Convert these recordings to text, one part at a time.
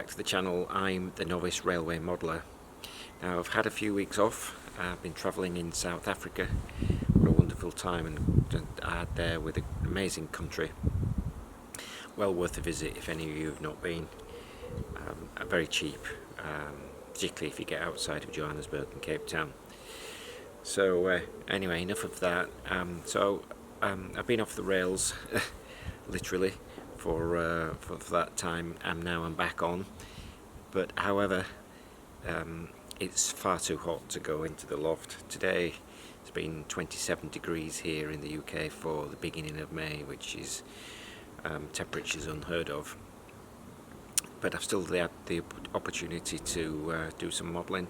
back to the channel. I'm the novice railway modeller. Now I've had a few weeks off. I've been travelling in South Africa. What a wonderful time and I had there with an amazing country. Well worth a visit if any of you have not been. Very cheap, particularly if you get outside of Johannesburg and Cape Town. So anyway, enough of that. I've been off the rails literally for that time, and now I'm back on. But however, it's far too hot to go into the loft. Today it's been 27 degrees here in the UK for the beginning of May, which is temperatures unheard of. But I've still had the opportunity to do some modelling.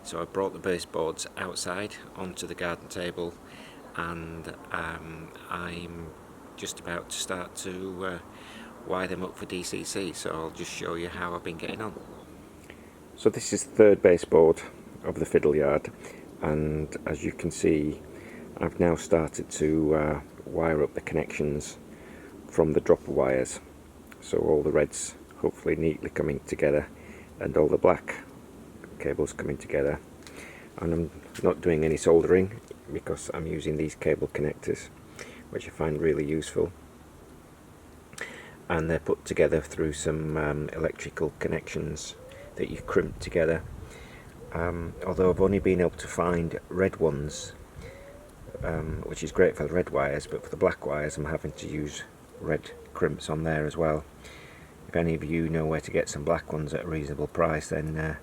So I brought the baseboards outside onto the garden table, and I'm just about to start to wire them up for DCC, so I'll just show you how I've been getting on. So this is the third baseboard of the Fiddle Yard, and as you can see, I've now started to wire up the connections from the dropper wires, so all the reds hopefully neatly coming together and all the black cables coming together. And I'm not doing any soldering because I'm using these cable connectors, which I find really useful, and they're put together through some electrical connections that you crimp together. Although I've only been able to find red ones, which is great for the red wires, but for the black wires I'm having to use red crimps on there as well. If any of you know where to get some black ones at a reasonable price, then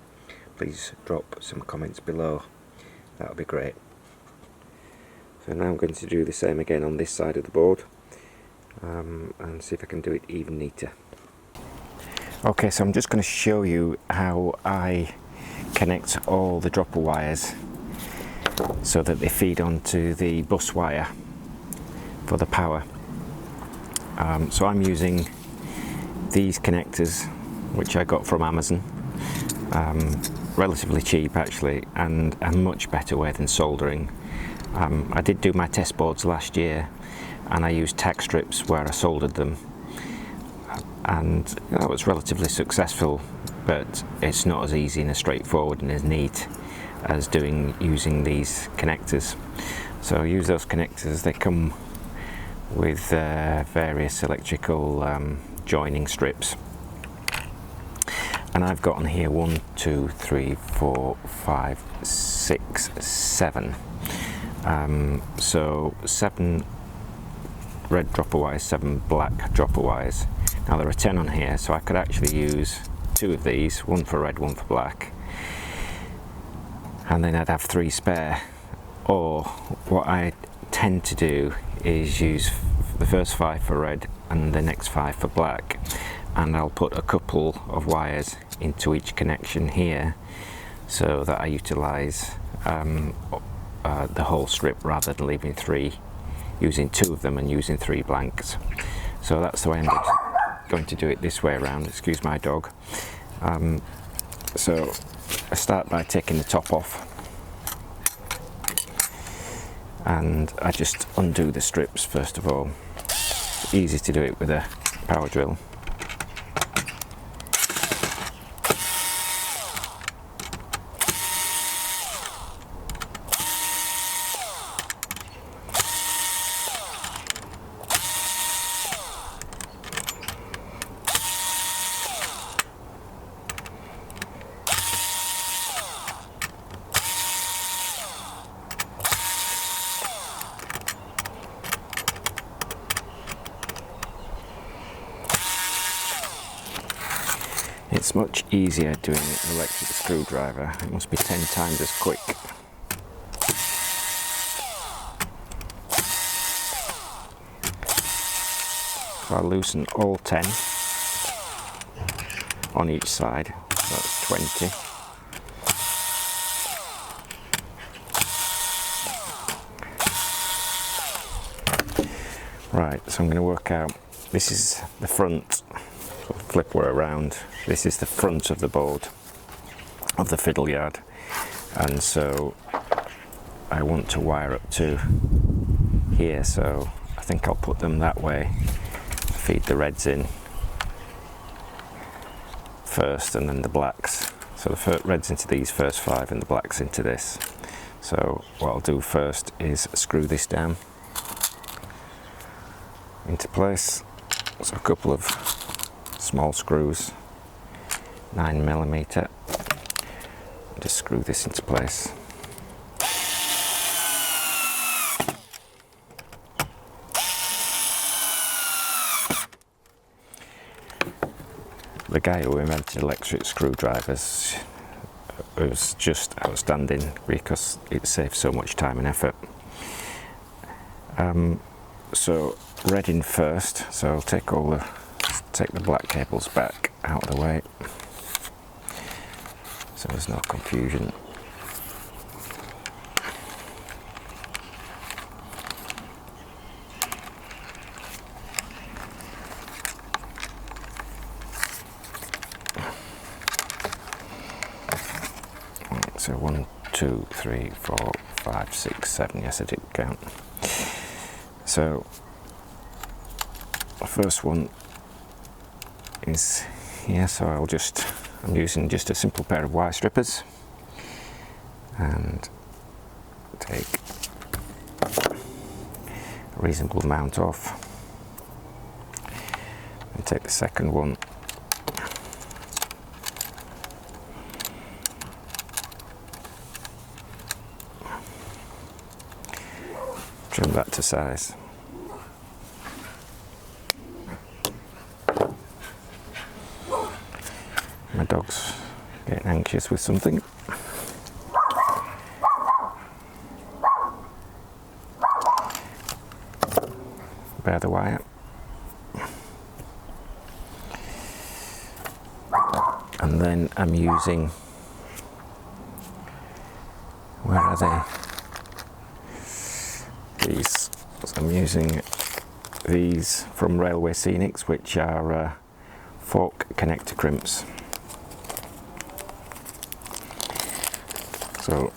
please drop some comments below. That would be great. So now I'm going to do the same again on this side of the board, and see if I can do it even neater. Okay, so I'm just going to show you how I connect all the dropper wires so that they feed onto the bus wire for the power. So I'm using these connectors, which I got from Amazon, relatively cheap actually, and a much better way than soldering. I did do my test boards last year, and I used tack strips where I soldered them, and that was relatively successful, but it's not as easy and as straightforward and as neat as using these connectors. So I use those connectors. They come with various electrical joining strips, and I've got on here 1, 2, 3, 4, 5, 6, 7. So 7 red dropper wires, 7 black dropper wires. Now there are 10 on here, so I could actually use 2 of these, one for red, one for black, and then I'd have 3 spare. Or what I tend to do is use the first 5 for red and the next 5 for black, and I'll put a couple of wires into each connection here so that I utilise the whole strip rather than leaving 3, using 2 of them and using 3 blanks. So that's the way I'm going to do it this way around. Excuse my dog. So I start by taking the top off, and I just undo the strips first of all. It's easy to do it with a power drill. It's much easier doing it with an electric screwdriver. It must be 10 times as quick. So I'll loosen all 10 on each side, so that's 20. Right, so I'm going to work out, this is the front, so flip her around, this is the front of the board of the Fiddle Yard, and so I want to wire up to here, so I think I'll put them that way, feed the reds in first and then the blacks. So the red's into these first 5 and the black's into this. So what I'll do first is screw this down into place. So a couple of small screws, 9mm, just screw this into place. The guy who invented electric screwdrivers was just outstanding because it saves so much time and effort. So red in first, so I'll take the black cables back out of the way so there's no confusion. So 1, 2, 3, 4, 5, 6, 7, yes I did count. So the first one is here, so I'm using just a simple pair of wire strippers and take a reasonable amount off and take the second one trim that to size. My dog's getting anxious with something. Bear the wire. And then I'm using, where are they? These. So I'm using these from Railway Scenics, which are fork connector crimps. So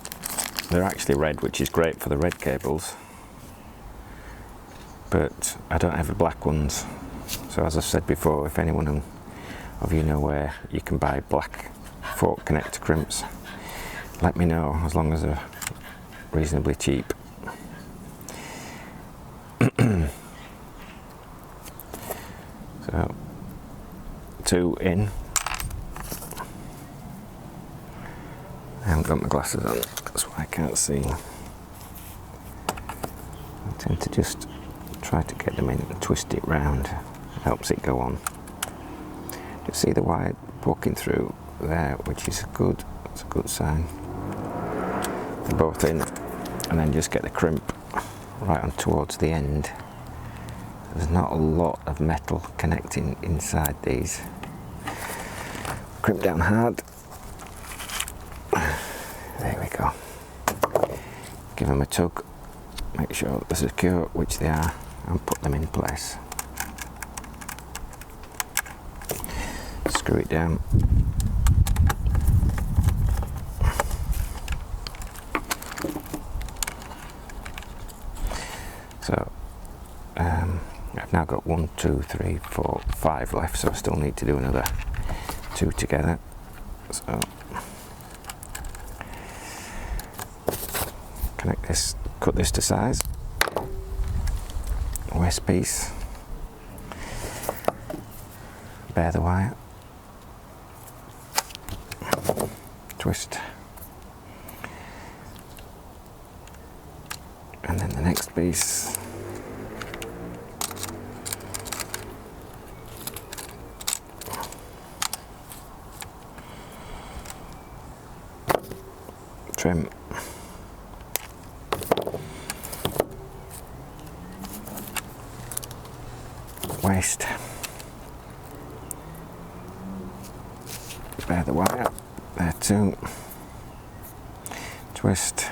they're actually red, which is great for the red cables, but I don't have the black ones. So as I've said before, if anyone of you know where you can buy black fork connector crimps, let me know, as long as they're reasonably cheap. So 2 in. I haven't got my glasses on, that's why I can't see. I tend to just try to get them in and twist it round. It helps it go on. Just see the wire poking through there, which is good. That's a good sign. They're both in, and then just get the crimp right on towards the end. There's not a lot of metal connecting inside these. Crimp down hard. There we go. Give them a tug, make sure they're secure, which they are, and put them in place. Screw it down. So I've now got 1, 2, 3, 4, 5 left, so I still need to do another 2 together. So connect this, cut this to size, waste piece, bare the wire, twist, and then the next piece, trim, waste, bare the wire, there too, twist.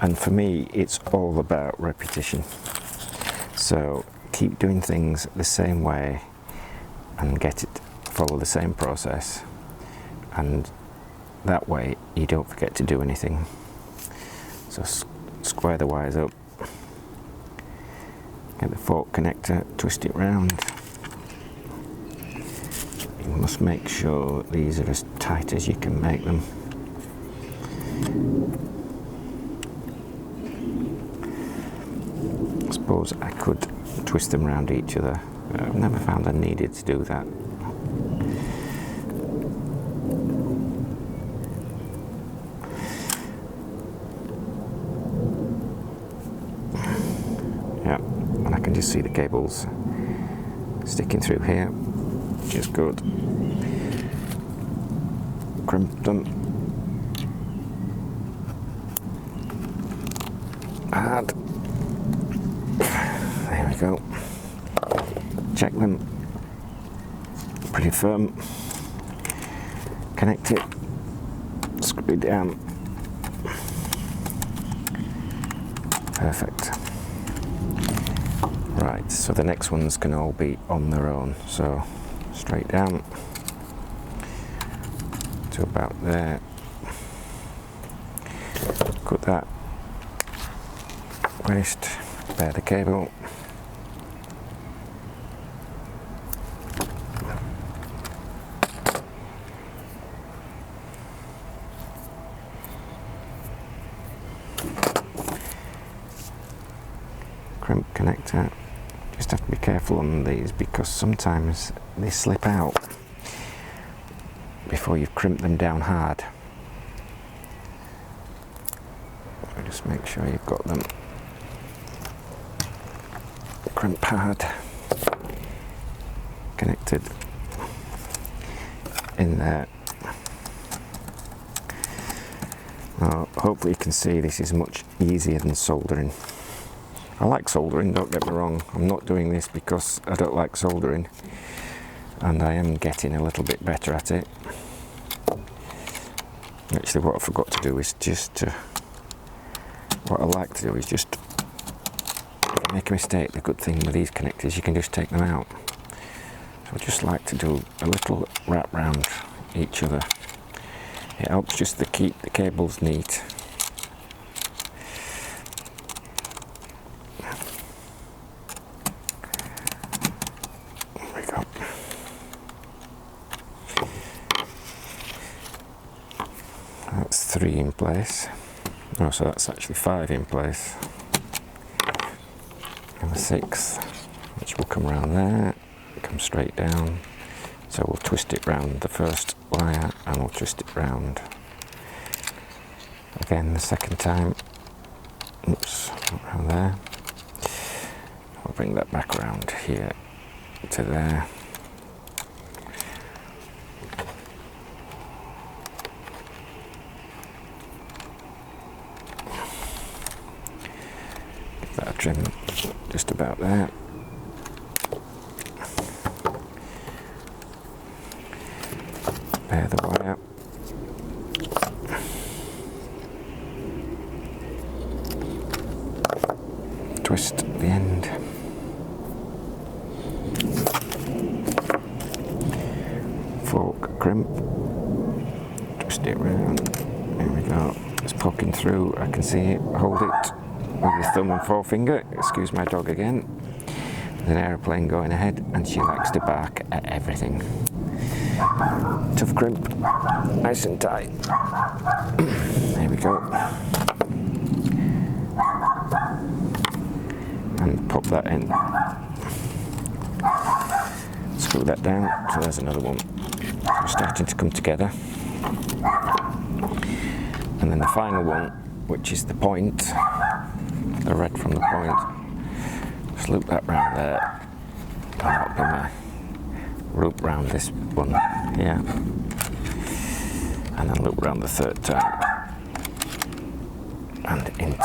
And for me, it's all about repetition. So keep doing things the same way and follow the same process, and that way you don't forget to do anything. So square the wires up, get the fork connector, twist it round, must make sure these are as tight as you can make them. I suppose I could twist them around each other. I've never found I needed to do that. Yeah, and I can just see the cables sticking through here, which is good. Crimp them. Hard. There we go. Check them. Pretty firm. Connect it. Screw it down. Perfect. Right, so the next ones can all be on their own. So straight down to about there. Cut that waste, bare the cable. Crimp connector. Just have to be careful on these because sometimes they slip out before you've crimped them down hard. So just make sure you've got them crimp hard, connected in there. Now, hopefully you can see this is much easier than soldering. I like soldering, don't get me wrong. I'm not doing this because I don't like soldering, and I am getting a little bit better at it. Actually, what I forgot to do is what I like to do is just, if I make a mistake, the good thing with these connectors, you can just take them out. So I just like to do a little wrap round each other. It helps just to keep the cables neat. That's 3 in place. Oh, so that's actually 5 in place. And the 6th, which will come around there, come straight down. So we'll twist it round the first wire and we'll twist it round again the second time. Oops, around there. I'll bring that back around here to there. Give that a trim just about there. Bare the wire. Twist the end. Fork crimp. Twist it round. There we go. It's poking through. I can see it. Hold it with your thumb and forefinger. Excuse my dog again. There's an aeroplane going ahead and she likes to bark at everything. Tough crimp, nice and tight. There we go. And pop that in. Screw that down, so there's another one. We're starting to come together. And then the final one, which is the point, the red from the point, just loop that round there. And that'll be my loop round this one here, and then loop round the third time and into.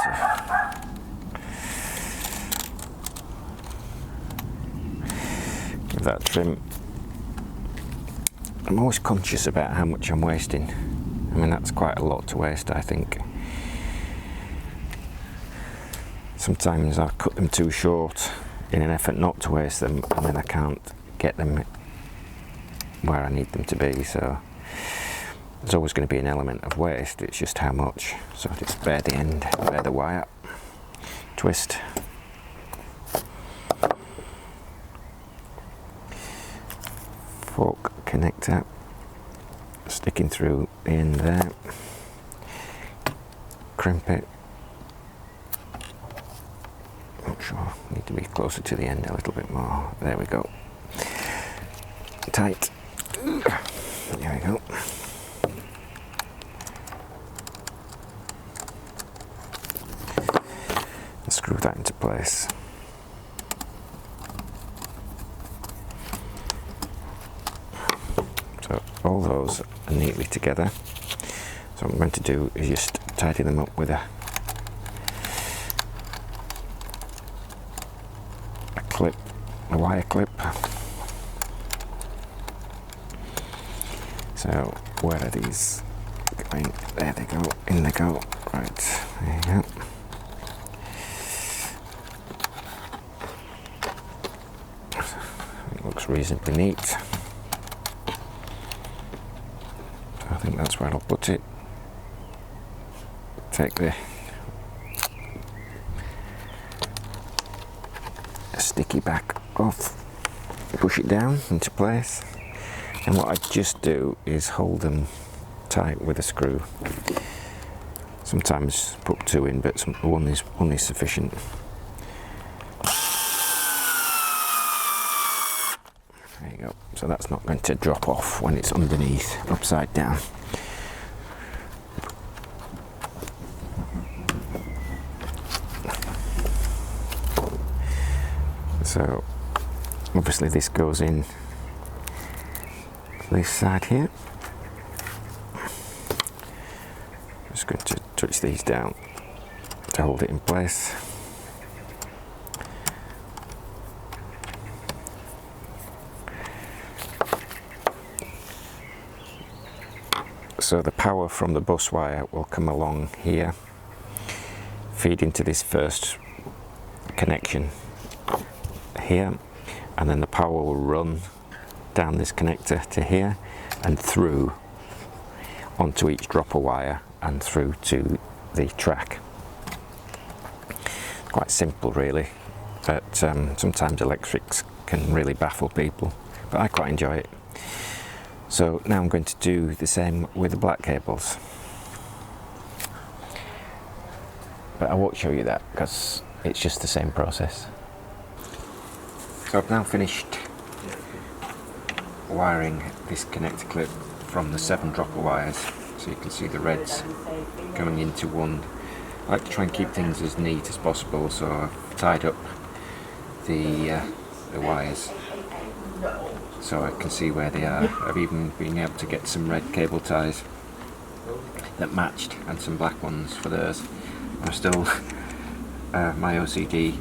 Give that trim. I'm always conscious about how much I'm wasting. I mean, that's quite a lot to waste, I think. Sometimes I cut them too short in an effort not to waste them, and then I can't get them where I need them to be, so there's always going to be an element of waste, it's just how much. So just bare the end, bare the wire, twist, fork connector sticking through the end there. Crimp it. Not sure, need to be closer to the end a little bit more. There we go. Tight. There we go. And screw that into place. So all those are neatly together. So what I'm going to do is just tidy them up with a clip, a wire clip. So where are these going? There they go, in they go. Right, there you go. It looks reasonably neat. So I think that's where I'll put it. Take the sticky back off, push it down into place, and what I just do is hold them tight with a screw. Sometimes put two in, but one is sufficient. There you go. So that's not going to drop off when it's underneath, upside down. So obviously this goes in this side here. Just going to touch these down to hold it in place. So the power from the bus wire will come along here, feed into this first connection here, and then the power will run down this connector to here and through onto each dropper wire and through to the track. Quite simple really, but sometimes electrics can really baffle people, but I quite enjoy it. So now I'm going to do the same with the black cables, but I won't show you that because it's just the same process. So I've now finished wiring this connector clip from the 7 dropper wires, so you can see the reds going into one. I like to try and keep things as neat as possible, so I've tied up the wires so I can see where they are. I've even been able to get some red cable ties that matched and some black ones for theirs. I'm still my OCD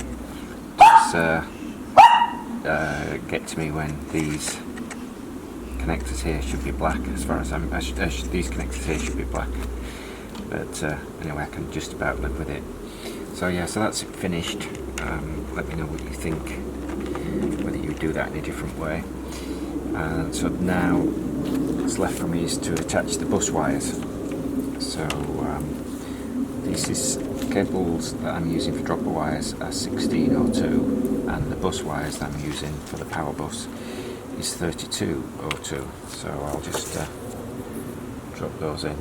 get to me when these connectors here should be black. As far as these connectors here should be black, but anyway, I can just about live with it. So yeah, so that's it finished. Let me know what you think, whether you do that in a different way. And so now what's left for me is to attach the bus wires. So these cables that I'm using for dropper wires are 1602, and the bus wires that I'm using for the power bus is 3202. So I'll just drop those in.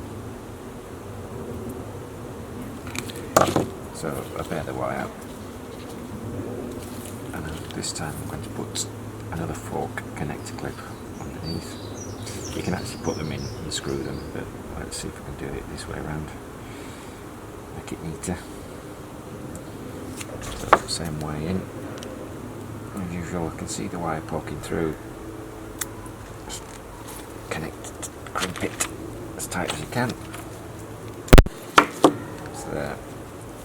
So I bear the wire, and this time I'm going to put another fork connector clip underneath. You can actually put them in and screw them, but let's see if we can do it this way around. Make it neater. So same way in. As usual, I can see the wire poking through. Just connect, crimp it as tight as you can. So there,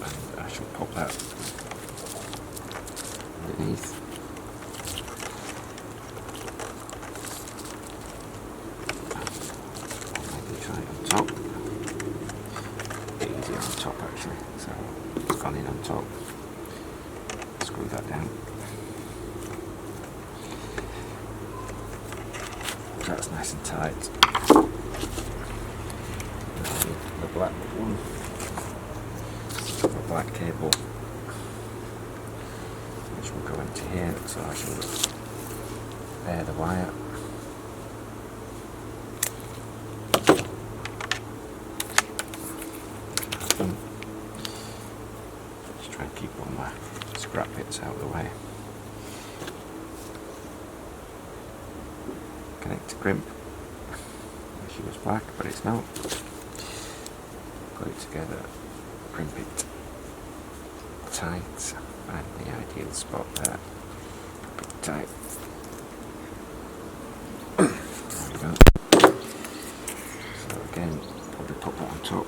and I shall pop that underneath. Maybe try it on top. Easier on top actually. So it's gone in on top. Screw that down. So that's nice and tight. And the black one, the black cable, which will go into here. So I shall bear the wire. scrap bits out of the way. Connect to crimp. Wish it was black, but it's not. Put it together, crimp it tight, find the ideal spot there. Crimp it tight. There we go. So again, probably put that on top.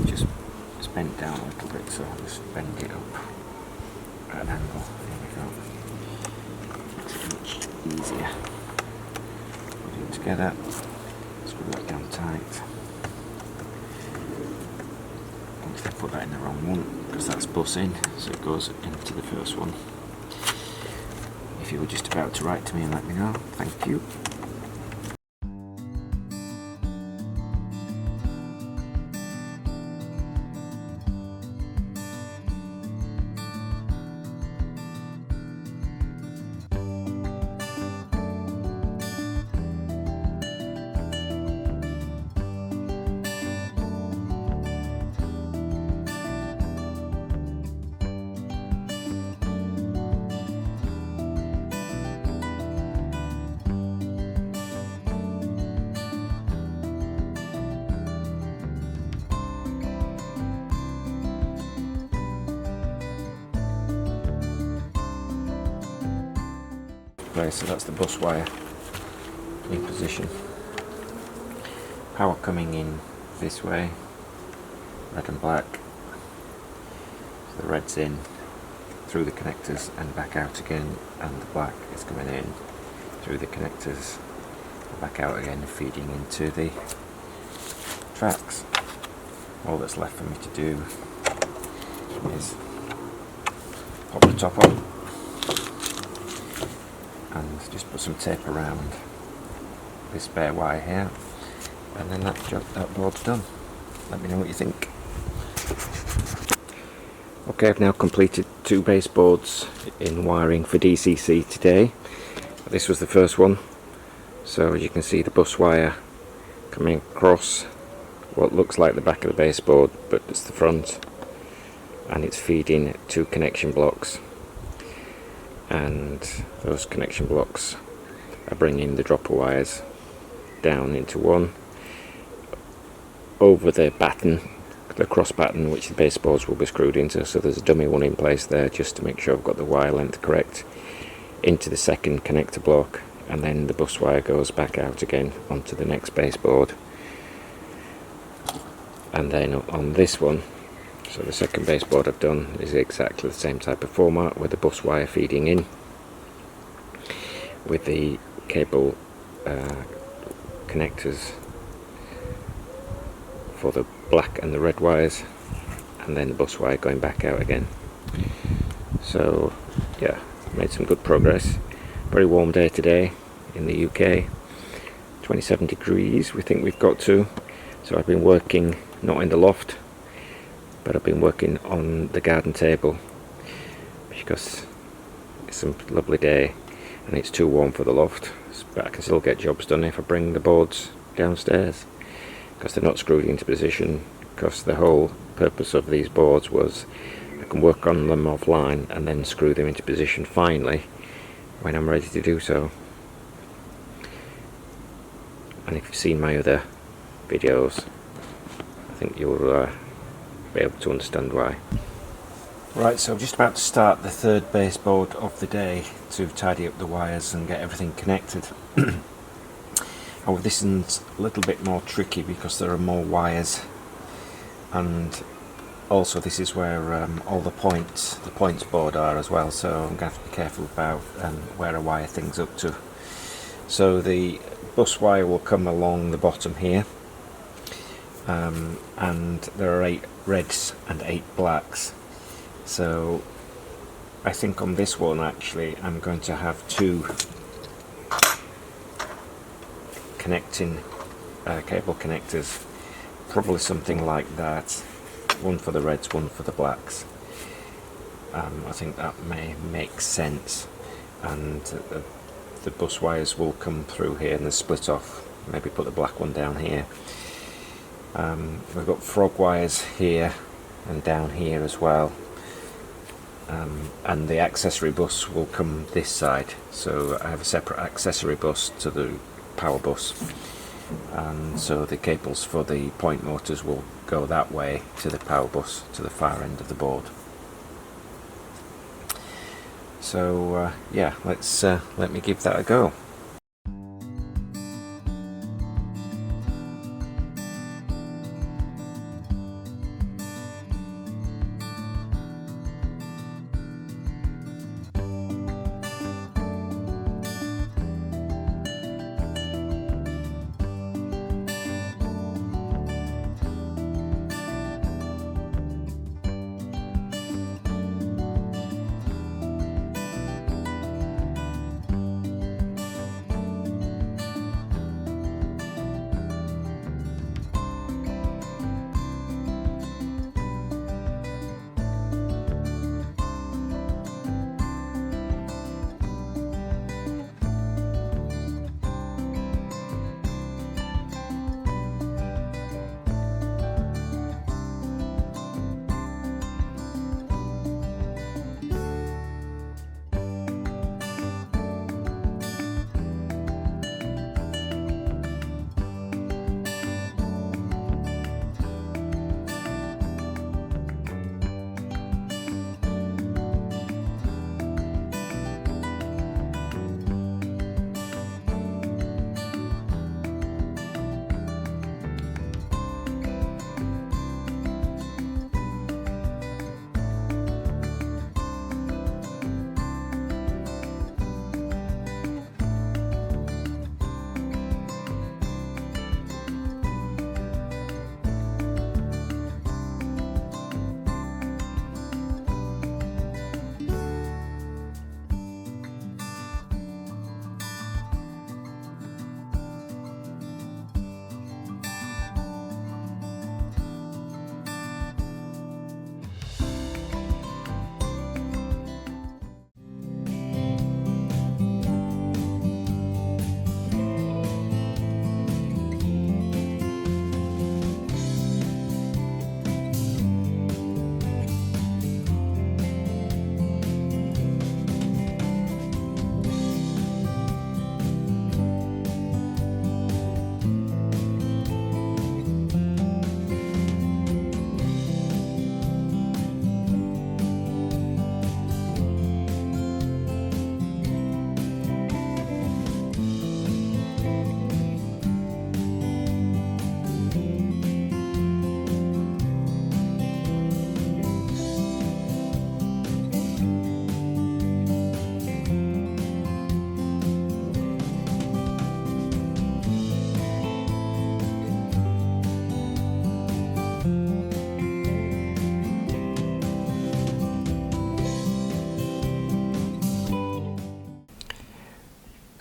Just bend down a little bit, so I'll just bend it up at an angle. There we go. Makes it much easier. Put it together, screw that down tight. I put that in the wrong one because that's bus in, so it goes into the first one. If you were just about to write to me and let me know, thank you. Right, so that's the bus wire in position. Power coming in this way, red and black. So the red's in through the connectors and back out again, and the black is coming in through the connectors and back out again, feeding into the tracks. All that's left for me to do is pop the top on and just put some tape around this spare wire here, and then that board's done. Let me know what you think. Okay, I've now completed 2 baseboards in wiring for DCC today. This was the first one, so you can see the bus wire coming across what looks like the back of the baseboard, but it's the front, and it's feeding 2 connection blocks. And those connection blocks are bringing the dropper wires down into one over the batten, the cross batten, which the baseboards will be screwed into. So there's a dummy one in place there just to make sure I've got the wire length correct, into the second connector block, and then the bus wire goes back out again onto the next baseboard. And then on this one, so the second baseboard I've done is exactly the same type of format, with the bus wire feeding in, with the cable connectors for the black and the red wires, and then the bus wire going back out again. So yeah, made some good progress. Very warm day today in the UK, 27 degrees we think we've got to. So I've been working not in the loft, but I've been working on the garden table because it's a lovely day and it's too warm for the loft, but I can still get jobs done if I bring the boards downstairs, because they're not screwed into position, because the whole purpose of these boards was I can work on them offline and then screw them into position finally when I'm ready to do so. And if you've seen my other videos, I think you'll be able to understand why. Right, so I'm just about to start the 3rd baseboard of the day to tidy up the wires and get everything connected. Oh, this one's a little bit more tricky because there are more wires, and also this is where all the points board are as well, so I'm going to have to be careful about where I wire things up to. So the bus wire will come along the bottom here, and there are 8 reds and 8 blacks. So I think on this one actually I'm going to have 2 connecting cable connectors, probably something like that, one for the reds, one for the blacks. I think that may make sense, and the bus wires will come through here and then split off. Maybe put the black one down here. We've got frog wires here and down here as well. And the accessory bus will come this side, so I have a separate accessory bus to the power bus, and so the cables for the point motors will go that way to the power bus to the far end of the board. So yeah, let me give that a go.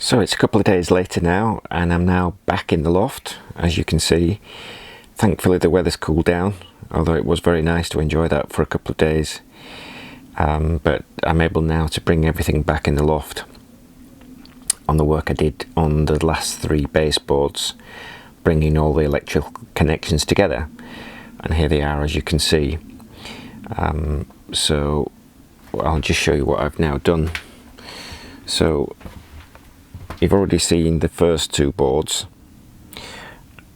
So it's a couple of days later now, and I'm now back in the loft. As you can see, thankfully the weather's cooled down, although it was very nice to enjoy that for a couple of days. But I'm able now to bring everything back in the loft on the work I did on the last 3 baseboards, bringing all the electrical connections together, and here they are, as you can see. So I'll just show you what I've now done. So you've already seen the first 2 boards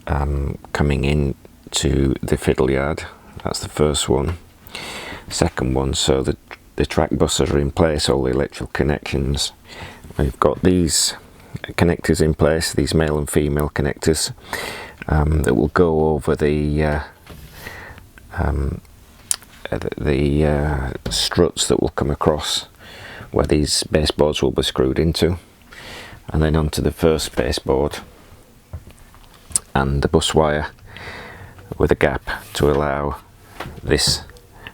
coming in to the Fiddle Yard. That's the first one. Second one, so the track buses are in place, all the electrical connections. We've got these connectors in place, these male and female connectors that will go over the struts that will come across where these baseboards will be screwed into, and then onto the first baseboard, and the bus wire with a gap to allow this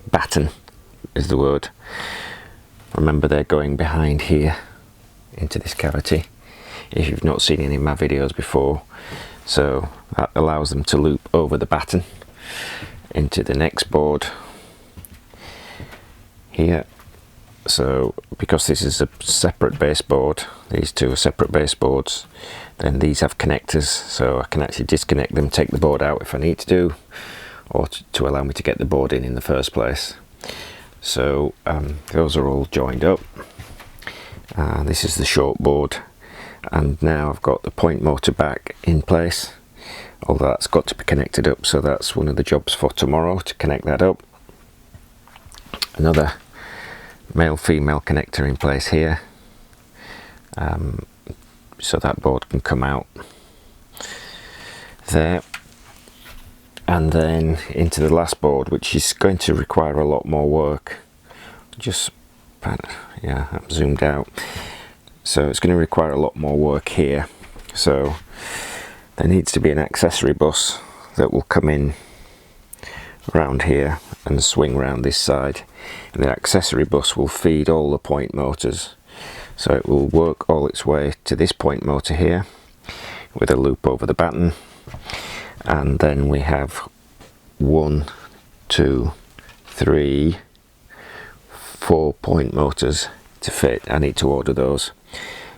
batten, is the word. Remember, they're going behind here into this cavity, if you've not seen any of my videos before. So that allows them to loop over the batten into the next board here. So because this is a separate baseboard, these 2 are separate baseboards, then these have connectors, so I can actually disconnect them, take the board out if I need to do, or to allow me to get the board in the first place. So those are all joined up. This is the short board, and now I've got the point motor back in place, although that's got to be connected up, so that's one of the jobs for tomorrow, to connect that up. Another male-female connector in place here, so that board can come out there, and then into the last board, which is going to require a lot more work. Just, yeah, I'm zoomed out, so it's going to require a lot more work here. So there needs to be an accessory bus that will come in around here and swing round this side, and the accessory bus will feed all the point motors, so it will work all its way to this point motor here with a loop over the batten. And then we have 1, 2, 3, 4 point motors to fit. I need to order those,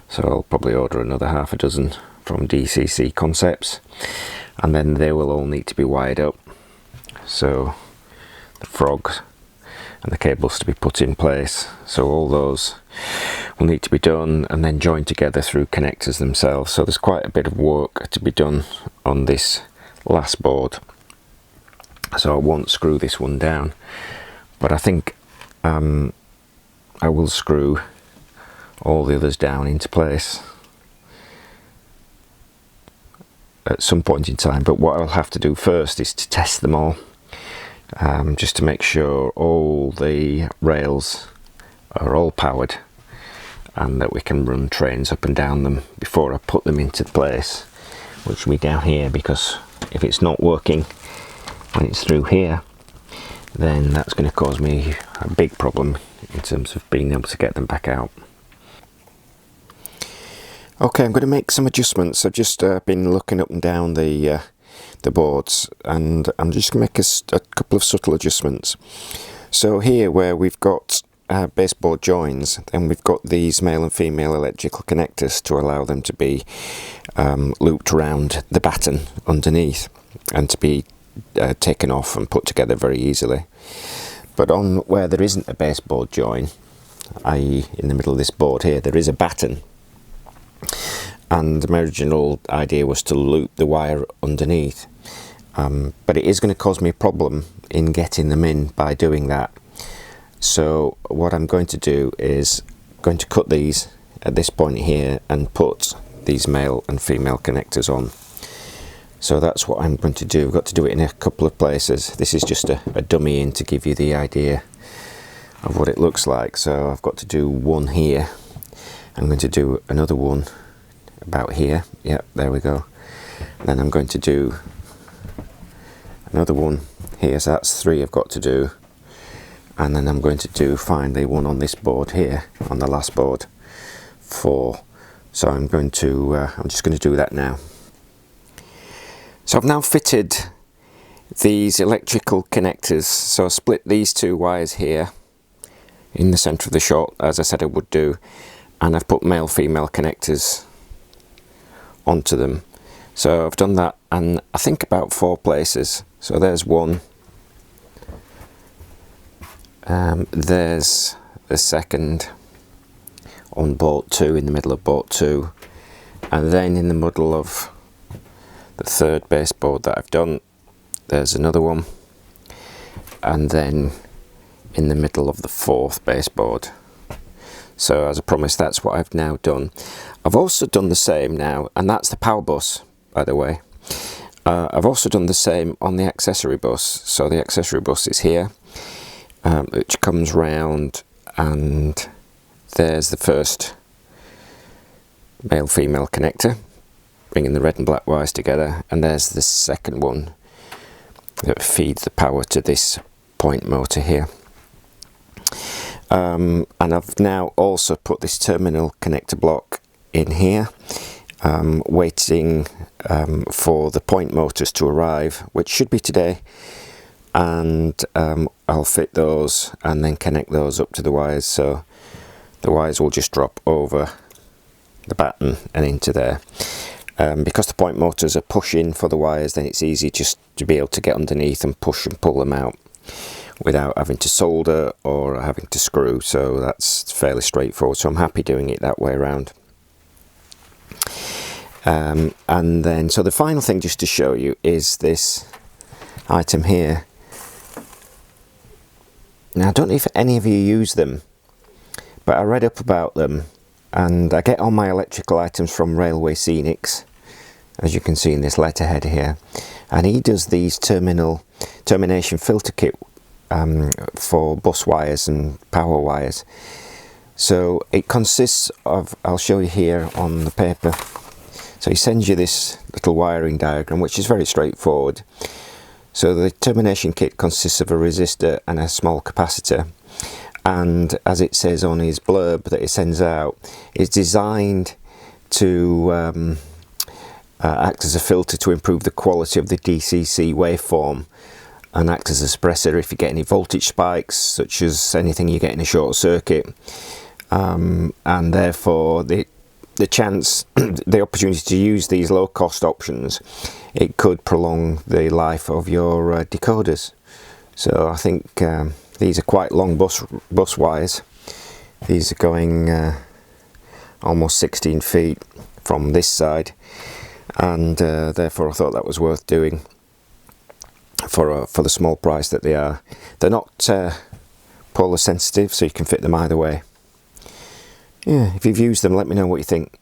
so I'll probably order another half a dozen from DCC Concepts, and then they will all need to be wired up, so the frogs and the cables to be put in place. So all those will need to be done and then joined together through connectors themselves. So there's quite a bit of work to be done on this last board, so I won't screw this one down, but I think I will screw all the others down into place at some point in time. But what I'll have to do first is to test them all, just to make sure all the rails are all powered and that we can run trains up and down them before I put them into place, which will be down here, because if it's not working when it's through here, then that's going to cause me a big problem in terms of being able to get them back out. Okay, I'm going to make some adjustments. I've just been looking up and down the boards, and I'm just going to make a couple of subtle adjustments. So here, where we've got baseboard joins, then we've got these male and female electrical connectors to allow them to be looped around the batten underneath and to be taken off and put together very easily. But on where there isn't a baseboard join, i.e. in the middle of this board here, there is a batten, and my original idea was to loop the wire underneath, but it is going to cause me a problem in getting them in by doing that. So what I'm going to do is going to cut these at this point here and put these male and female connectors on. So that's what I'm going to do. I've got to do it in a couple of places. This is just a dummy in to give you the idea of what it looks like. So I've got to do one here. I'm going to do another one about here. Yep, there we go. And then I'm going to do another one here. So that's 3 I've got to do. And then I'm going to do finally one on this board here, on the last board, 4. So I'm just going to do that now. So I've now fitted these electrical connectors. So I split these 2 wires here in the centre of the shot, as I said I would do, and I've put male-female connectors onto them. So I've done that, and I think about 4 places. So there's one, there's the second on board 2, in the middle of board 2, and then in the middle of the 3rd baseboard that I've done, there's another one, and then in the middle of the 4th baseboard. So as I promised, that's what I've now done. I've also done the same now, and that's the power bus, by the way. I've also done the same on the accessory bus. So the accessory bus is here, which comes round, and there's the first male-female connector, bringing the red and black wires together, and there's the second one that feeds the power to this point motor here. And I've now also put this terminal connector block in here, waiting for the point motors to arrive, which should be today, and I'll fit those and then connect those up to the wires, so the wires will just drop over the batten and into there. Because the point motors are pushing for the wires, then it's easy just to be able to get underneath and push and pull them out without having to solder or having to screw, so that's fairly straightforward, so I'm happy doing it that way around. And then, so the final thing just to show you is this item here. Now I don't know if any of you use them, but I read up about them, and I get all my electrical items from Railway Scenics, as you can see in this letterhead here, and he does these Termination Filter Kit for bus wires and power wires. So it consists of, I'll show you here on the paper, so he sends you this little wiring diagram, which is very straightforward. So the termination kit consists of a resistor and a small capacitor, and as it says on his blurb that he sends out, it's designed to act as a filter to improve the quality of the DCC waveform and act as a suppressor if you get any voltage spikes, such as anything you get in a short circuit, and therefore the chance, the opportunity to use these low cost options, it could prolong the life of your decoders. So I think these are quite long bus wires. These are going almost 16 feet from this side, and therefore I thought that was worth doing for the small price that they are. They're not polar sensitive, so you can fit them either way. Yeah, if you've used them, let me know what you think.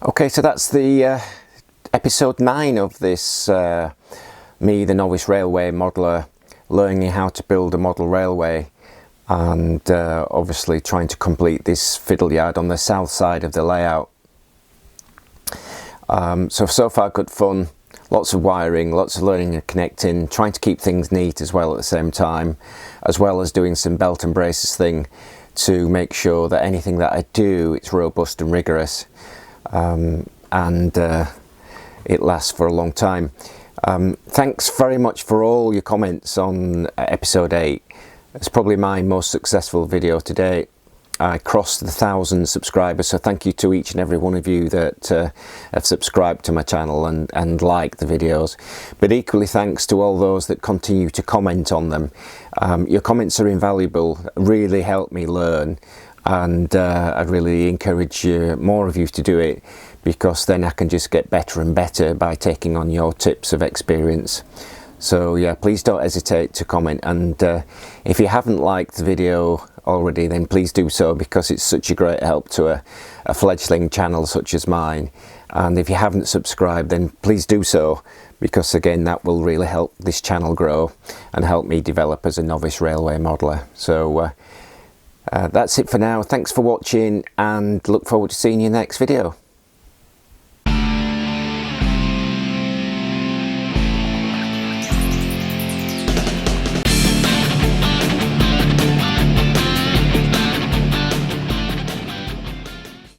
Okay, so that's the episode 9 of this me, the novice railway modeller, learning how to build a model railway, and obviously trying to complete this Fiddle Yard on the south side of the layout. So far good fun, lots of wiring, lots of learning and connecting, trying to keep things neat as well at the same time, as well as doing some belt and braces thing to make sure that anything that I do, it's robust and rigorous, and it lasts for a long time. Thanks very much for all your comments on episode 8. It's probably my most successful video to date. I crossed the 1,000 subscribers, so thank you to each and every one of you that have subscribed to my channel and like the videos. But equally thanks to all those that continue to comment on them. Your comments are invaluable, really help me learn, and I'd really encourage more of you to do it, because then I can just get better and better by taking on your tips of experience. So yeah, please don't hesitate to comment, and if you haven't liked the video already, then please do so, because it's such a great help to a fledgling channel such as mine. And if you haven't subscribed, then please do so, because again that will really help this channel grow and help me develop as a novice railway modeller. So that's it for now. Thanks for watching, and look forward to seeing you next video.